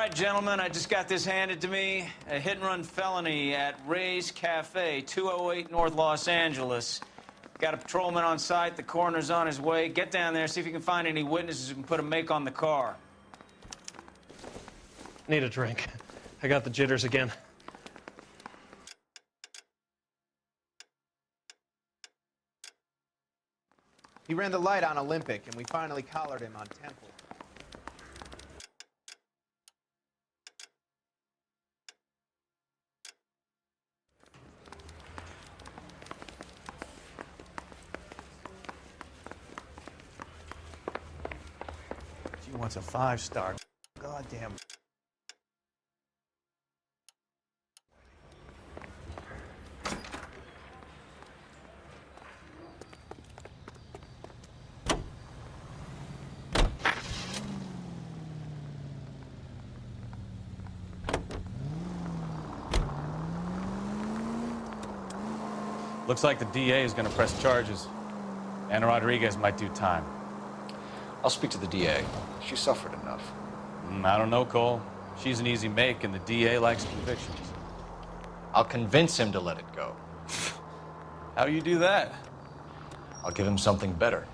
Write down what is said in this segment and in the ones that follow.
right, gentlemen, I just got this handed to me. A hit-and-run felony at Ray's Cafe, 208 North Los Angeles. Got a patrolman on site. The coroner's on his way. Get down there, see if you can find any witnesses who can put a make on the car. Need a drink. I got the jitters again. He ran the light on Olympic, and we finally collared him on Temple. She wants a 5-star. Goddamn. Looks like the DA is going to press charges. Anna Rodriguez might do time. I'll speak to the DA. She suffered enough. I don't know, Cole. She's an easy make, and the DA likes convictions. I'll convince him to let it go. How do you do that? I'll give him something better.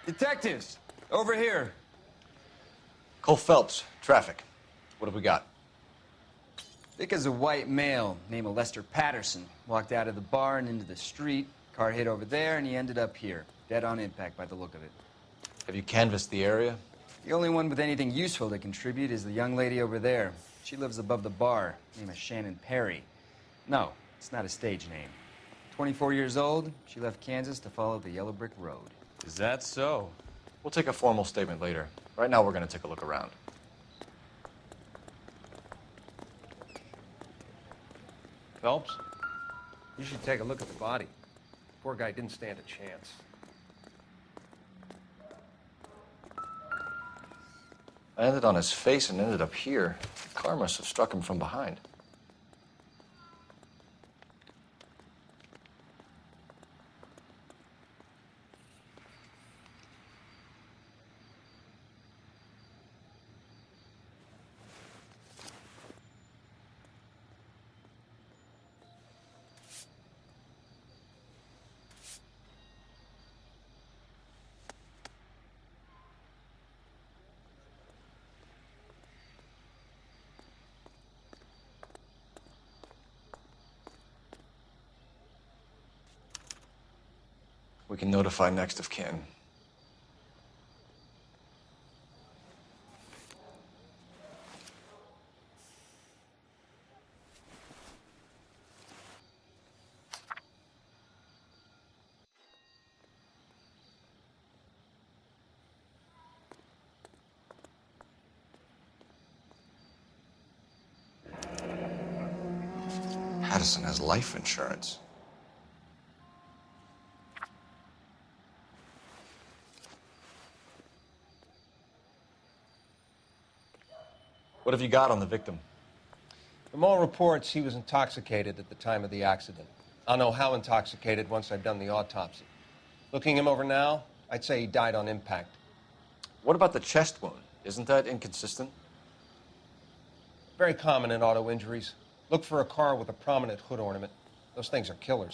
Detectives, over here. Cole Phelps, traffic. What have we got? Thick as a white male named Lester Patterson. Walked out of the bar and into the street. Car hit over there, and he ended up here. Dead on impact by the look of it. Have you canvassed the area? The only one with anything useful to contribute is the young lady over there. She lives above the bar. Name is Shannon Perry. No, it's not a stage name. 24 years old, she left Kansas to follow the yellow brick road. Is that so? We'll take a formal statement later. Right now, we're going to take a look around. Phelps, you should take a look at the body. Poor guy didn't stand a chance. I landed on his face and ended up here. The car must have struck him from behind. We can notify next of kin. Patterson has life insurance. What have you got on the victim? From all reports, he was intoxicated at the time of the accident. I'll know how intoxicated once I've done the autopsy. Looking him over now, I'd say he died on impact. What about the chest wound? Isn't that inconsistent? Very common in auto injuries. Look for a car with a prominent hood ornament. Those things are killers.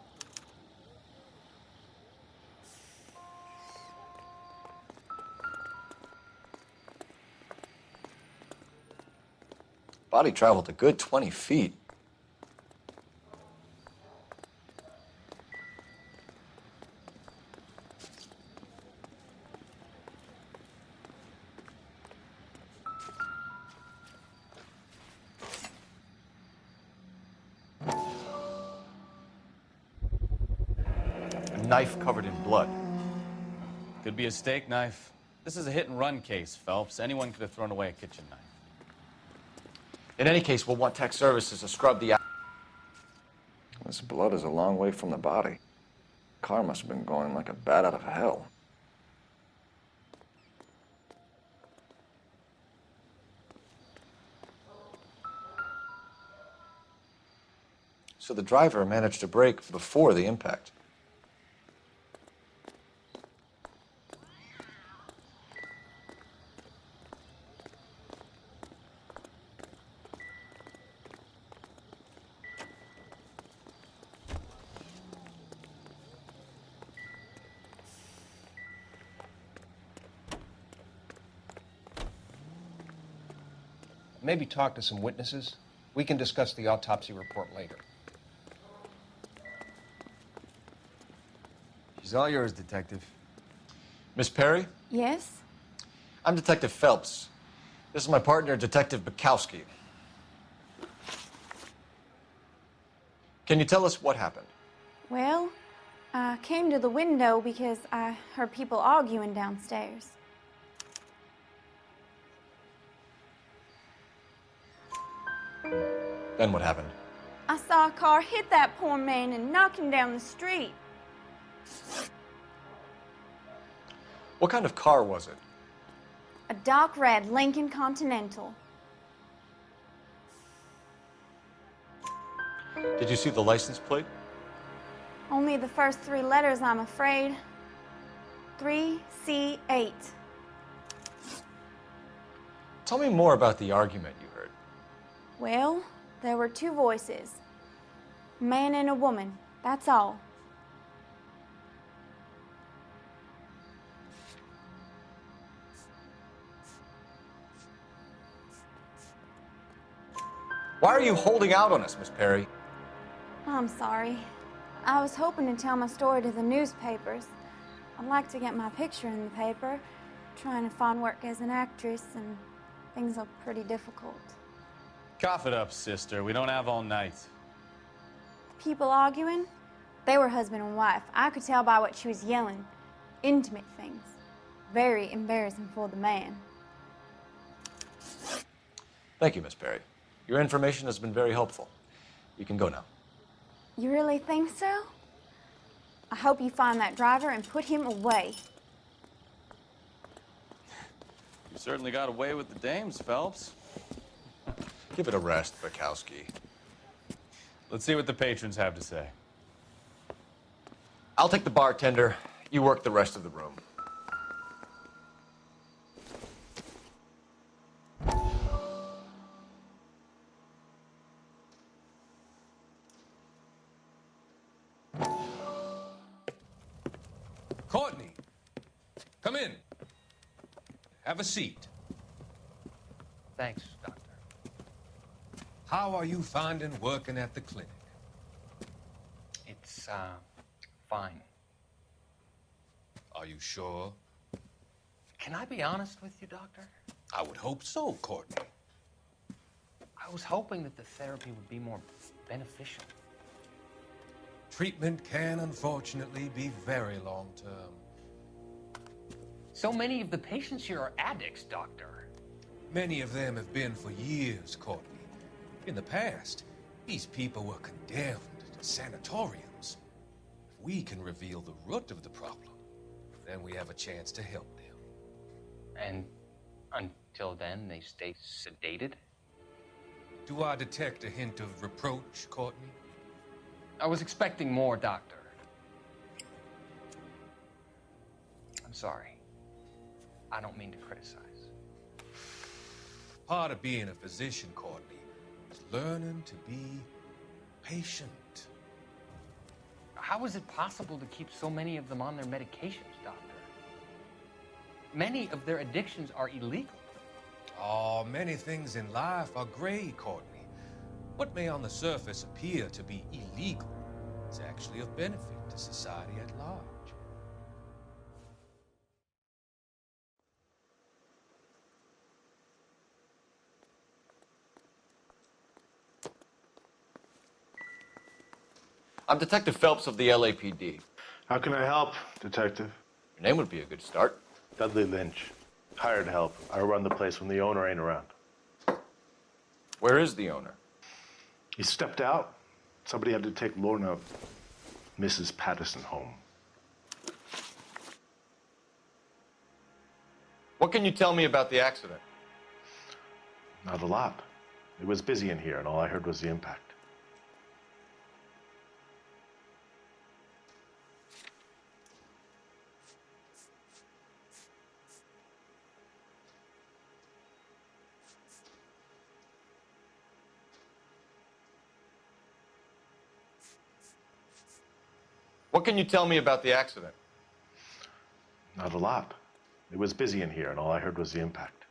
Body traveled a good 20 feet. A knife covered in blood. Could be a steak knife. This is a hit-and-run case, Phelps. Anyone could have thrown away a kitchen knife. In any case, we'll want tech services to scrub the... This blood is a long way from the body. Car must have been going like a bat out of hell. So the driver managed to brake before the impact. Maybe talk to some witnesses. We can discuss the autopsy report later. She's all yours, Detective. Miss Perry? Yes? I'm Detective Phelps. This is my partner, Detective Bukowski. Can you tell us what happened? Well, I came to the window because I heard people arguing downstairs. Then what happened? I saw a car hit that poor man and knock him down the street. What kind of car was it? A dark red Lincoln Continental. Did you see the license plate? Only the first three letters, I'm afraid. 3C8. Tell me more about the argument you heard. Well, there were two voices. A man and a woman, that's all. Why are you holding out on us, Miss Perry? I'm sorry. I was hoping to tell my story to the newspapers. I'd like to get my picture in the paper. Trying to find work as an actress, and things are pretty difficult. Cough it up, sister. We don't have all night. People arguing? They were husband and wife. I could tell by what she was yelling. Intimate things. Very embarrassing for the man. Thank you, Miss Perry. Your information has been very helpful. You can go now. You really think so? I hope you find that driver and put him away. You certainly got away with the dames, Phelps. Give it a rest, Bukowski. Let's see what the patrons have to say. I'll take the bartender. You work the rest of the room. Courtney, come in. Have a seat. Thanks, Doctor. How are you finding working at the clinic? It's, fine. Are you sure? Can I be honest with you, Doctor? I would hope so, Courtney. I was hoping that the therapy would be more beneficial. Treatment can, unfortunately, be very long-term. So many of the patients here are addicts, Doctor. Many of them have been for years, Courtney. In the past, these people were condemned to sanatoriums. If we can reveal the root of the problem, then we have a chance to help them. And until then, they stay sedated? Do I detect a hint of reproach, Courtney? I was expecting more, Doctor. I'm sorry. I don't mean to criticize. Part of being a physician, Courtney, is learning to be patient. How is it possible to keep so many of them on their medications, Doctor? Many of their addictions are illegal. Oh, many things in life are gray, Courtney. What may on the surface appear to be illegal is actually of benefit to society at large. I'm Detective Phelps of the LAPD. How can I help, Detective? Your name would be a good start. Dudley Lynch. Hired help. I run the place when the owner ain't around. Where is the owner? He stepped out. Somebody had to take Lorna, Mrs. Patterson, home. What can you tell me about the accident? Not a lot. It was busy in here, and all I heard was the impact. What can you tell me about the accident? Not a lot. It was busy in here, and all I heard was the impact.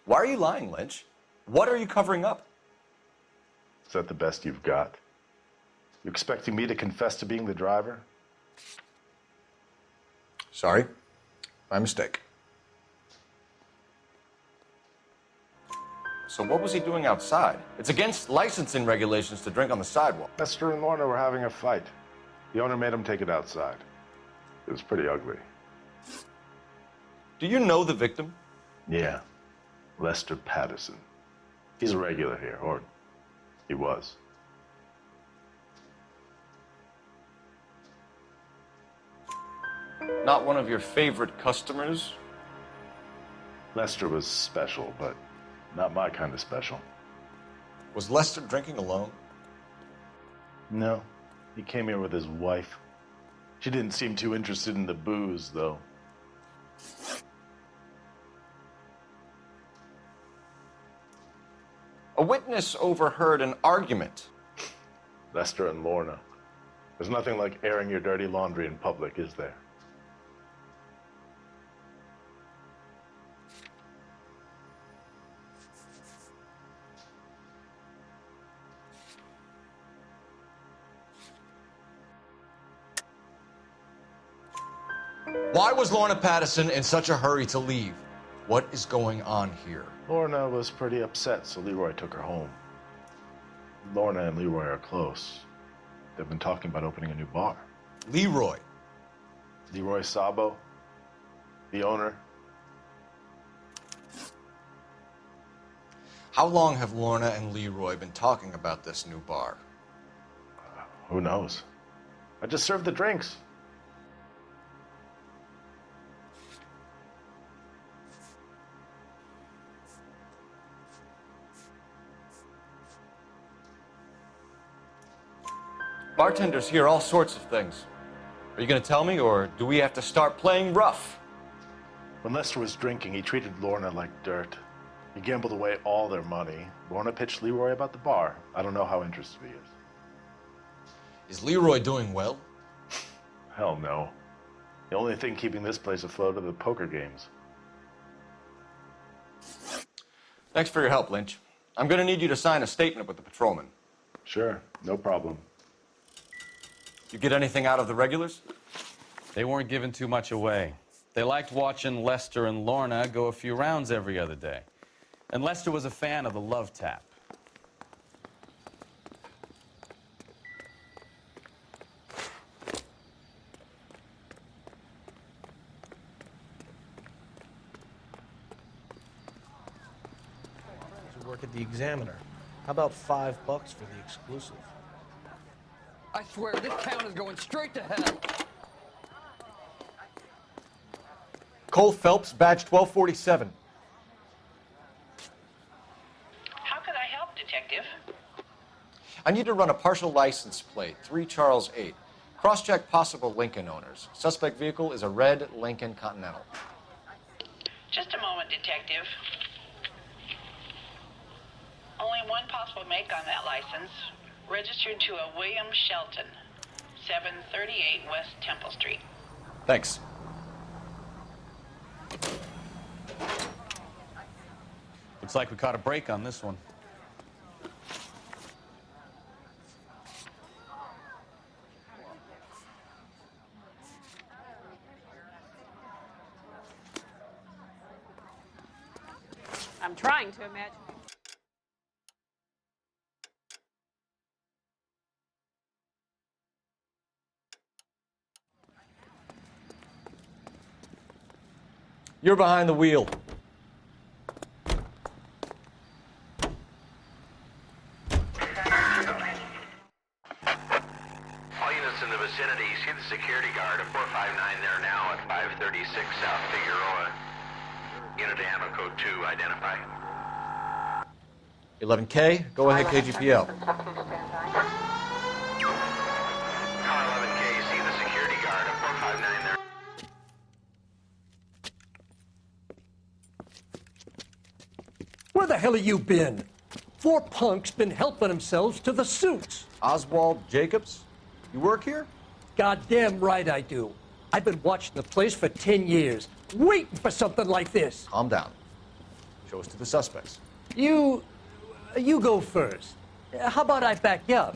Why are you lying, Lynch? What are you covering up? Is that the best you've got? You expecting me to confess to being the driver? Sorry, my mistake. So what was he doing outside? It's against licensing regulations to drink on the sidewalk. Lester and Lorna were having a fight. The owner made him take it outside. It was pretty ugly. Do you know the victim? Yeah, Lester Patterson. He's a regular here, or he was. Not one of your favorite customers? Lester was special, but not my kind of special. Was Lester drinking alone? No, he came here with his wife. She didn't seem too interested in the booze, though. A witness overheard an argument. Lester and Lorna. There's nothing like airing your dirty laundry in public, is there? Why was Lorna Patterson in such a hurry to leave? What is going on here? Lorna was pretty upset, so Leroy took her home. Lorna and Leroy are close. They've been talking about opening a new bar. Leroy? Leroy Sabo, the owner. How long have Lorna and Leroy been talking about this new bar? Who knows? I just served the drinks. Bartenders hear all sorts of things. Are you going to tell me, or do we have to start playing rough? When Lester was drinking, he treated Lorna like dirt. He gambled away all their money. Lorna pitched Leroy about the bar. I don't know how interested he is. Is Leroy doing well? Hell no. The only thing keeping this place afloat are the poker games. Thanks for your help, Lynch. I'm going to need you to sign a statement with the patrolman. Sure, no problem. You get anything out of the regulars? They weren't giving too much away. They liked watching Lester and Lorna go a few rounds every other day. And Lester was a fan of the love tap. To work at the Examiner. How about $5 for the exclusive? I swear, this town is going straight to hell. Cole Phelps, badge 1247. How could I help, Detective? I need to run a partial license plate, 3 Charles 8. Cross-check possible Lincoln owners. Suspect vehicle is a red Lincoln Continental. Just a moment, Detective. Only one possible make on that license. Registered to a William Shelton, 738 West Temple Street. Thanks. Looks like we caught a break on this one. I'm trying to imagine. You're behind the wheel. All units in the vicinity, see the security guard at 459 there now at 536 South Figueroa. Unit to handle code 2, identify. 11K, go ahead KGPL. Car 11K, see the security guard at 459 there. Where the hell have you been? 4 punks been helping themselves to the suits. Oswald Jacobs, you work here? Goddamn right I do. I've been watching the place for 10 years, waiting for something like this. Calm down. Show us to the suspects. You go first. How about I back you up?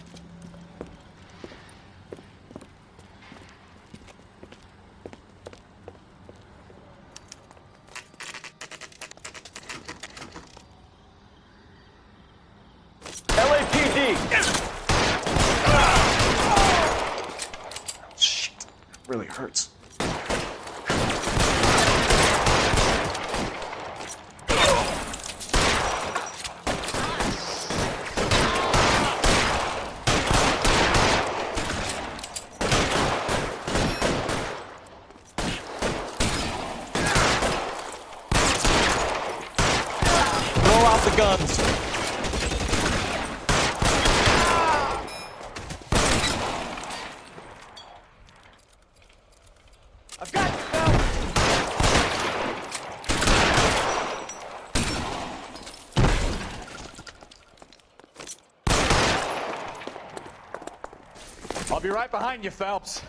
LAPD! Shit, really hurts. Roll out the guns. I've got you, Phelps. I'll be right behind you, Phelps.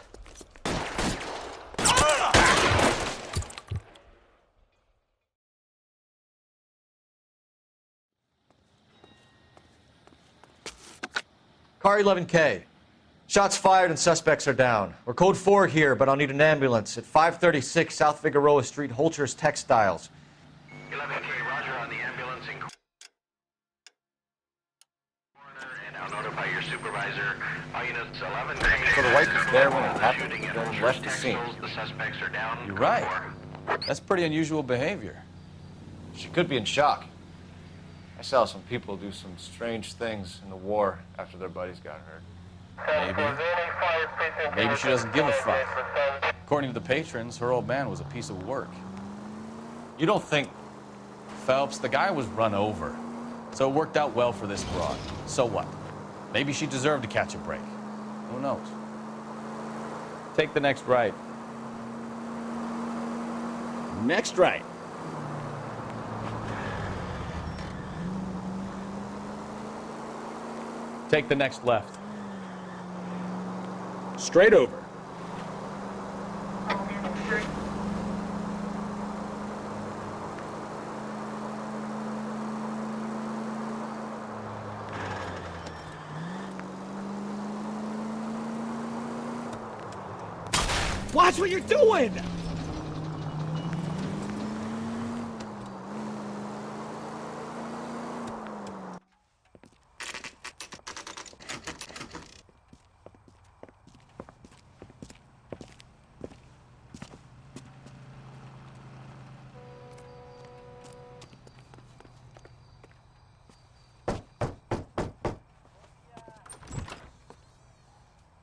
Car 11K. Shots fired and suspects are down. We're code 4 here, but I'll need an ambulance at 536 South Figueroa Street, Holcher's Textiles. 11K, roger on the ambulance in corner, and I'll notify your supervisor. All units 11K. So the wife was there when it happened, then left the scene. The suspects are down. You're right. That's pretty unusual behavior. She could be in shock. I saw some people do some strange things in the war after their buddies got hurt. Maybe she doesn't give a fuck. According to the patrons, her old man was a piece of work. You don't think... Phelps, the guy was run over. So it worked out well for this broad. So what? Maybe she deserved to catch a break. Who knows? Take the next right. Next right. Take the next left. Straight over. Watch what you're doing!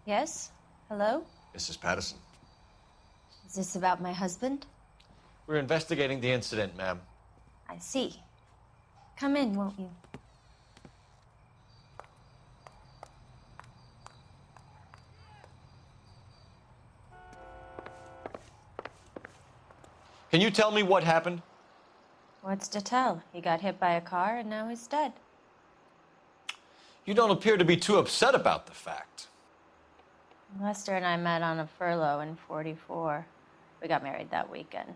Yes? Hello? Mrs. Patterson. Is this about my husband? We're investigating the incident, ma'am. I see. Come in, won't you? Can you tell me what happened? What's to tell? He got hit by a car and now he's dead. You don't appear to be too upset about the fact. Lester and I met on a furlough in '44. We got married that weekend.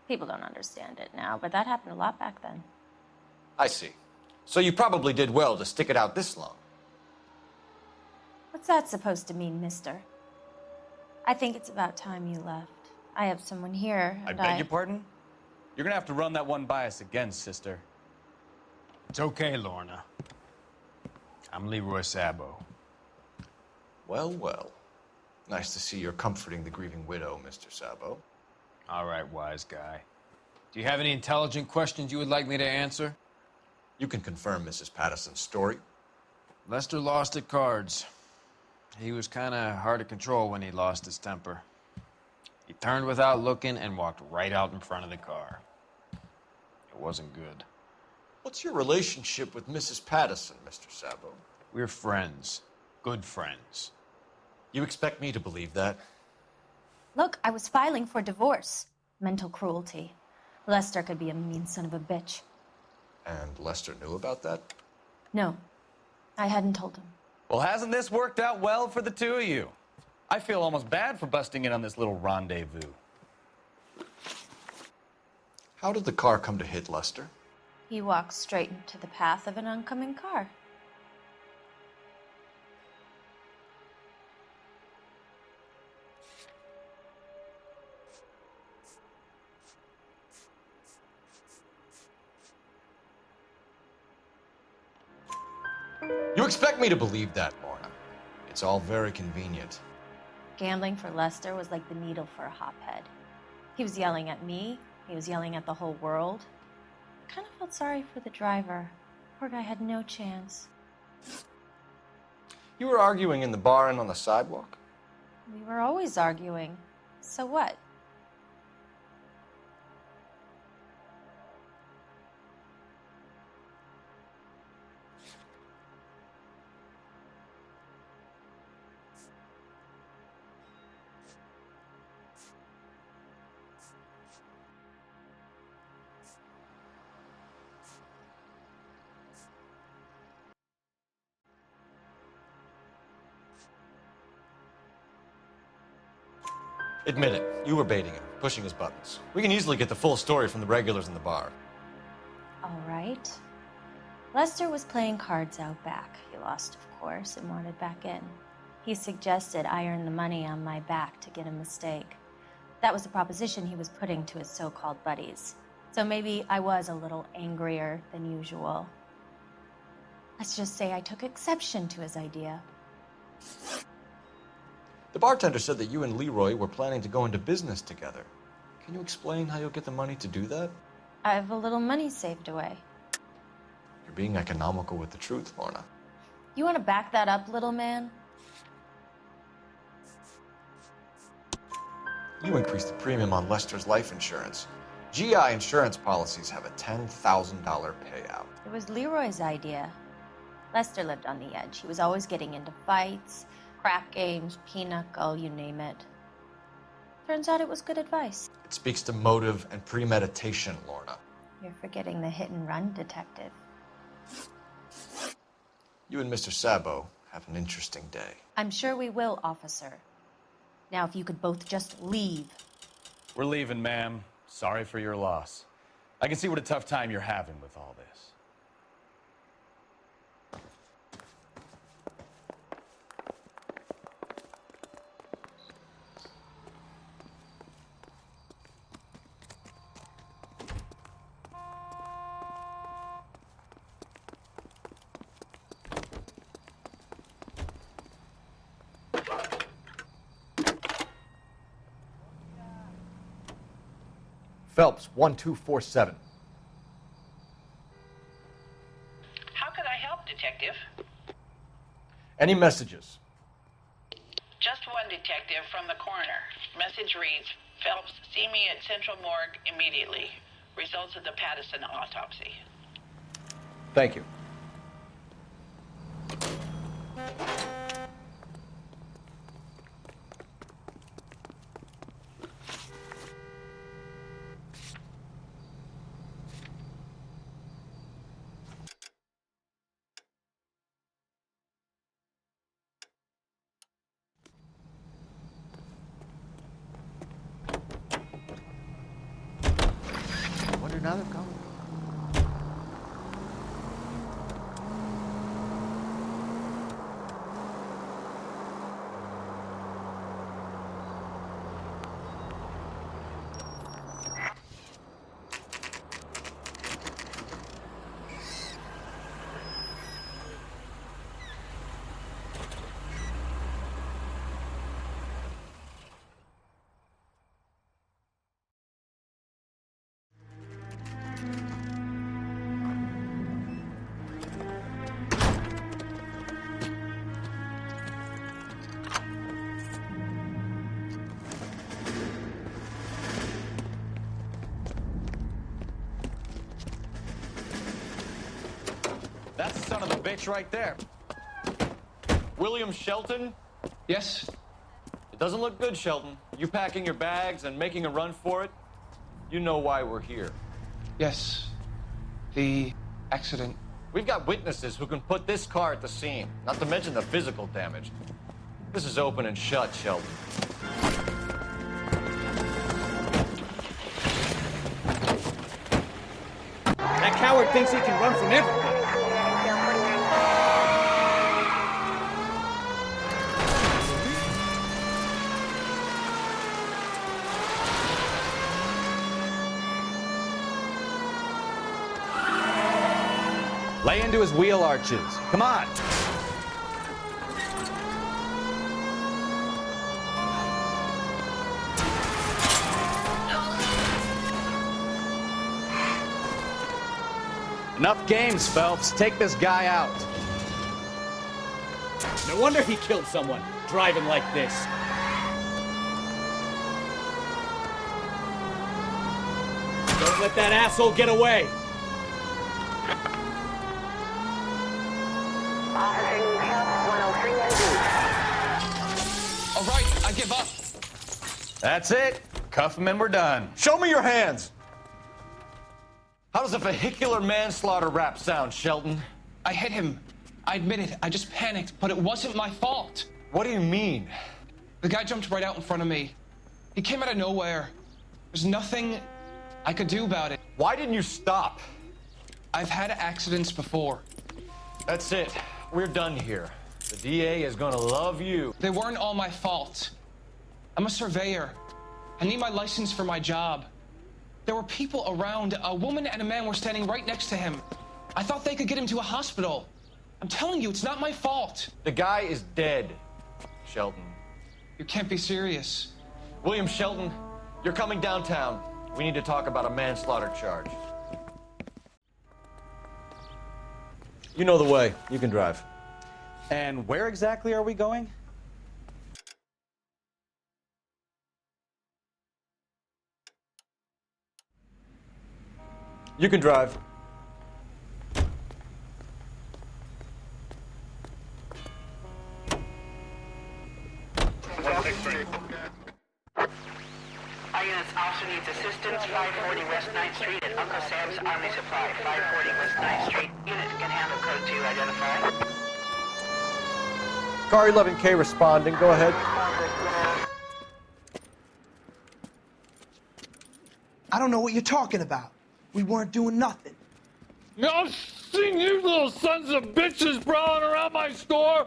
People don't understand it now, but that happened a lot back then. I see. So you probably did well to stick it out this long. What's that supposed to mean, mister? I think it's about time you left. I have someone here, I and beg your pardon? You're gonna have to run that one by us again, sister. It's okay, Lorna. I'm Leroy Sabo. Well, well. Nice to see you're comforting the grieving widow, Mr. Sabo. All right, wise guy. Do you have any intelligent questions you would like me to answer? You can confirm Mrs. Patterson's story. Lester lost at cards. He was kind of hard to control when he lost his temper. He turned without looking and walked right out in front of the car. It wasn't good. What's your relationship with Mrs. Patterson, Mr. Sabo? We're friends. Good friends. You expect me to believe that? Look, I was filing for divorce. Mental cruelty. Lester could be a mean son of a bitch. And Lester knew about that? No, I hadn't told him. Well, hasn't this worked out well for the two of you? I feel almost bad for busting in on this little rendezvous. How did the car come to hit Lester? He walked straight into the path of an oncoming car. You expect me to believe that, Lorna. It's all very convenient. Gambling for Lester was like the needle for a hophead. He was yelling at me. He was yelling at the whole world. I kind of felt sorry for the driver. Poor guy had no chance. You were arguing in the bar and on the sidewalk? We were always arguing. So what? Admit it, you were baiting him, pushing his buttons. We can easily get the full story from the regulars in the bar. All right. Lester was playing cards out back. He lost, of course, and wanted back in. He suggested I earn the money on my back to get a mistake. That was the proposition he was putting to his so-called buddies. So maybe I was a little angrier than usual. Let's just say I took exception to his idea. The bartender said that you and Leroy were planning to go into business together. Can you explain how you'll get the money to do that? I have a little money saved away. You're being economical with the truth, Lorna. You want to back that up, little man? You increased the premium on Lester's life insurance. GI insurance policies have a $10,000 payout. It was Leroy's idea. Lester lived on the edge. He was always getting into fights, crack games, pinochle, you name it. Turns out it was good advice. It speaks to motive and premeditation, Lorna. You're forgetting the hit-and-run detective. You and Mr. Sabo have an interesting day. I'm sure we will, officer. Now, if you could both just leave. We're leaving, ma'am. Sorry for your loss. I can see what a tough time you're having with all this. Phelps, 1247. How could I help, Detective? Any messages? Just one detective from the coroner. Message reads, Phelps, see me at Central Morgue immediately. Results of the Patterson autopsy. Thank you. Wonder now they're coming. bitch right there. William Shelton? Yes? It doesn't look good, Shelton. You packing your bags and making a run for it? You know why we're here. Yes. The accident. We've got witnesses who can put this car at the scene, not to mention the physical damage. This is open and shut, Shelton. That coward thinks he can run from everything. Lay into his wheel arches. Come on. Enough games, Phelps. Take this guy out. No wonder he killed someone, driving like this. Don't let that asshole get away. All right, I give up. That's it. Cuff him and we're done. Show me your hands! How does a vehicular manslaughter rap sound, Shelton? I hit him. I admit it. I just panicked, but it wasn't my fault. What do you mean? The guy jumped right out in front of me. He came out of nowhere. There's nothing I could do about it. Why didn't you stop? I've had accidents before. That's it. We're done here. The DA is gonna love you. They weren't all my fault. I'm a surveyor. I need my license for my job. There were people around. A woman and a man were standing right next to him. I thought they could get him to a hospital. I'm telling you, it's not my fault. The guy is dead, Shelton. You can't be serious. William Shelton, you're coming downtown. We need to talk about a manslaughter charge. You know the way. You can drive. And where exactly are we going? You can drive. Our units also needs assistance. 540 West 9th Street at Uncle Sam's Army Supply. 540 West 9th Street. Unit can handle code 2. Identify. Car 11K responding. Go ahead. I don't know what you're talking about. We weren't doing nothing. I've seen you little sons of bitches prowling around my store.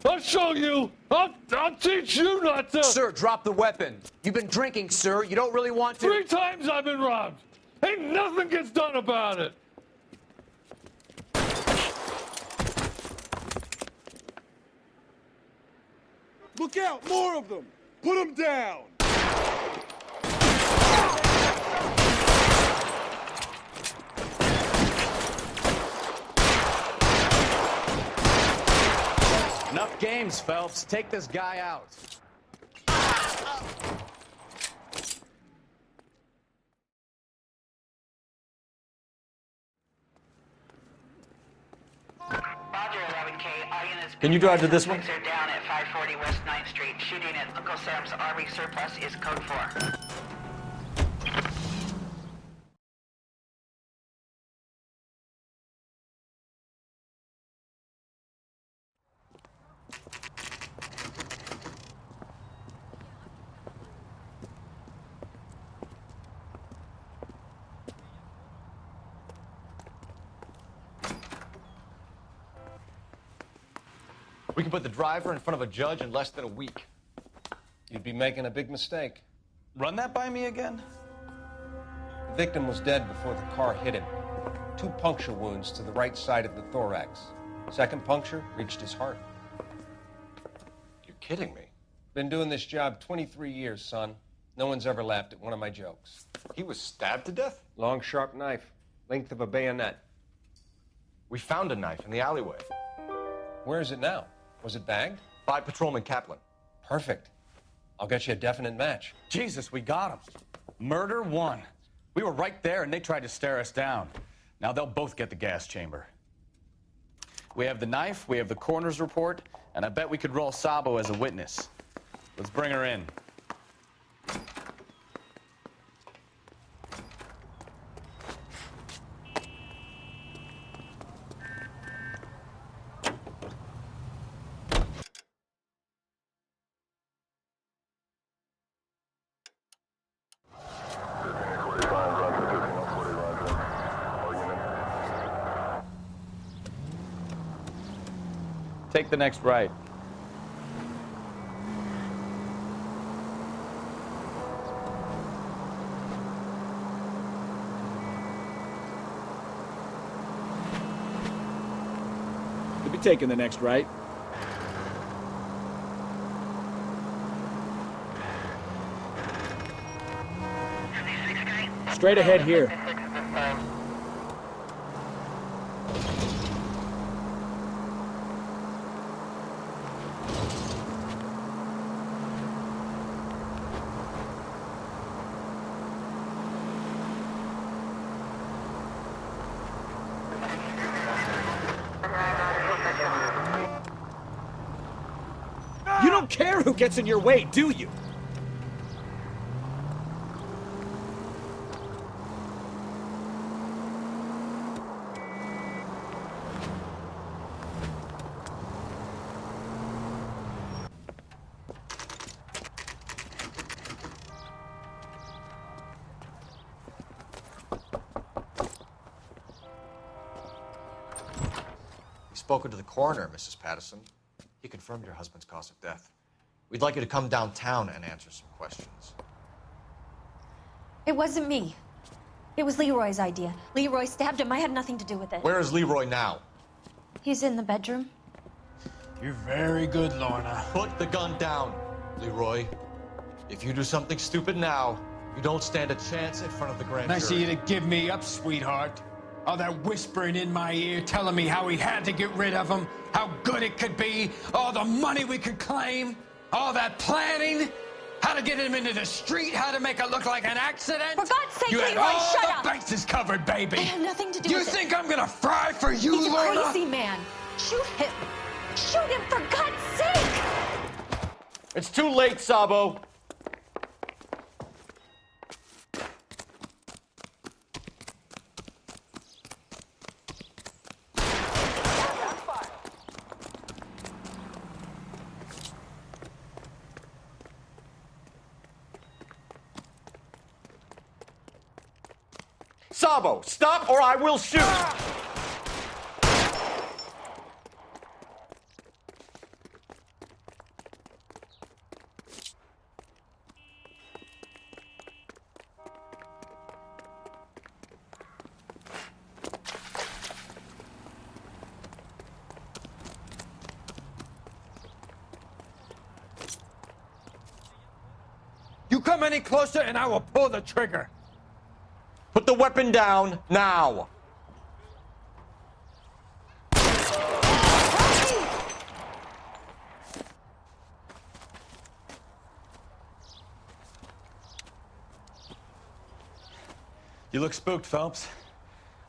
I'll show you. I'll teach you not to. Sir, drop the weapon. You've been drinking, sir. You don't really want to. 3 times I've been robbed. Ain't nothing gets done about it. Look out, more of them. Put them down. Enough games, Phelps. Take this guy out. Roger, 11K. All units. Can you drive to this one? Are down at 540 West 9th Street. Shooting at Uncle Sam's Army surplus is code 4. We can put the driver in front of a judge in less than a week. You'd be making a big mistake. Run that by me again? The victim was dead before the car hit him. 2 puncture wounds to the right side of the thorax. Second puncture reached his heart. You're kidding me. Been doing this job 23 years, son. No one's ever laughed at one of my jokes. He was stabbed to death? Long, sharp knife. Length of a bayonet. We found a knife in the alleyway. Where is it now? Was it bagged? By Patrolman Kaplan. Perfect. I'll get you a definite match. Jesus, we got him. Murder 1. We were right there and they tried to stare us down. Now they'll both get the gas chamber. We have the knife, we have the coroner's report, and I bet we could roll Sabo as a witness. Let's bring her in. Take the next right. You'll be taking the next right. Straight ahead here. You don't care who gets in your way, do you? You've spoken to the coroner, Mrs. Patterson. He confirmed your husband's cause of death. We'd like you to come downtown and answer some questions. It wasn't me. It was Leroy's idea. Leroy stabbed him. I had nothing to do with it. Where is Leroy now? He's in the bedroom. You're very good, Lorna. Put the gun down, Leroy. If you do something stupid now, you don't stand a chance in front of the grand Nice of jury. you to give me up, sweetheart. All that whispering in my ear, telling me how he had to get rid of him, how good it could be, all the money we could claim, all that planning, how to get him into the street, how to make it look like an accident. For God's sake, you had Leroy, all shut the up. bases covered, baby. I have nothing to do you with it. You think I'm gonna fry for you, He's Lorna? a crazy man. Shoot him. Shoot him, for God's sake. It's too late, Sabo. Sabo, stop or I will shoot! You come any closer and I will pull the trigger. Put the weapon down now. You look spooked, Phelps.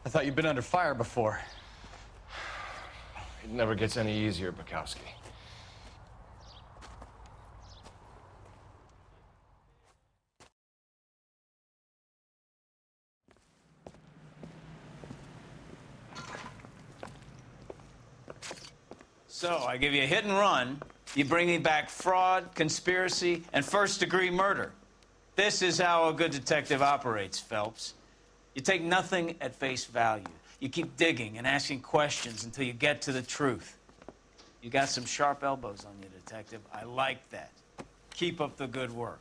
I thought you'd been under fire before. It never gets any easier, Bukowski. So, I give you a hit and run. You bring me back fraud, conspiracy, and first-degree murder. This is how a good detective operates, Phelps. You take nothing at face value. You keep digging and asking questions until you get to the truth. You got some sharp elbows on you, detective. I like that. Keep up the good work.